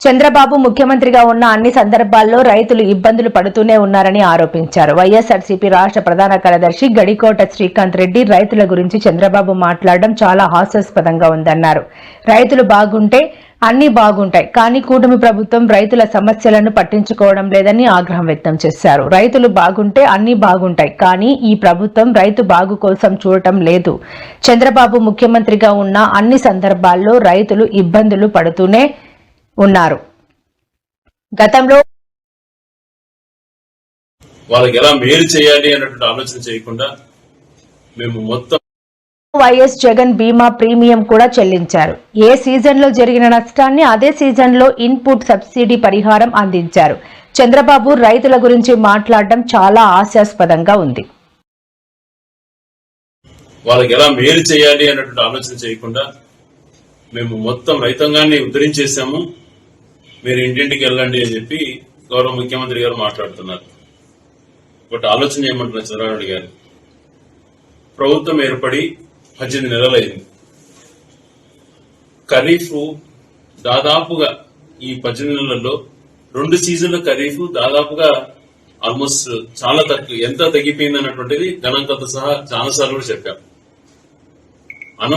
చంద్రబాబు ముఖ్యమంత్రిగా ఉన్న అన్ని సందర్భాల్లో రైతులు ఇబ్బందులు పడుతూనే ఉన్నారని ఆరోపించారు. వైఎస్ఆర్సీపీ రాష్ట్ర ప్రధాన కార్యదర్శి గడికోట శ్రీకాంత్ రెడ్డి రైతుల గురించి చంద్రబాబు మాట్లాడడం చాలా హాస్యాస్పదంగా ఉందన్నారు. రైతులు బాగుంటే అన్ని బాగుంటాయి, కానీ కూటమి ప్రభుత్వం రైతుల సమస్యలను పట్టించుకోవడం లేదని ఆగ్రహం వ్యక్తం చేశారు. రైతులు బాగుంటే అన్ని బాగుంటాయి, కానీ ఈ ప్రభుత్వం రైతు బాగు కోసం చూడటం లేదు. చంద్రబాబు ముఖ్యమంత్రిగా ఉన్న అన్ని సందర్భాల్లో రైతులు ఇబ్బందులు పడుతూనే ఉన్నారు. గతంలో వాళ్ళకి ఎలా మేలు చేయాలి అన్నటువంటి ఆలోచన చేయకుండా మేము మొత్తం వైఎస్ జగన్ బీమా ప్రీమియం కూడా చెల్లించారు. ఏ సీజన్ లో జరిగిన నష్టాన్ని అదే సీజన్ లో ఇన్పుట్ సబ్సిడీ పరిహారం అందించారు. చంద్రబాబు రైతుల గురించి మాట్లాడడం చాలా హాస్యాస్పదంగా ఉంది. వాళ్ళకి ఎలా మేలు చేయాలి అన్నటువంటి ఆలోచన చేయకుండా మేము మొత్తం రైతాంగాన్ని ఉద్ధరించేశాము, మీరు ఇంటింటికి వెళ్ళండి అని చెప్పి గౌరవ ముఖ్యమంత్రి గారు మాట్లాడుతున్నారు. బట్ ఆలోచన చేయమంటున్నారు చంద్రబాబు గారు. ప్రభుత్వం ఏర్పడి 18 నెలలైంది. ఖరీఫ్ దాదాపుగా ఈ 18 నెలల్లో 2 సీజన్ల ఖరీఫ్ దాదాపుగా ఆల్మోస్ట్ చాలా తక్కువ, ఎంత తగ్గిపోయింది అన్నటువంటిది గణాంకాలతో సహా చాలా సార్లు కూడా చెప్పాం.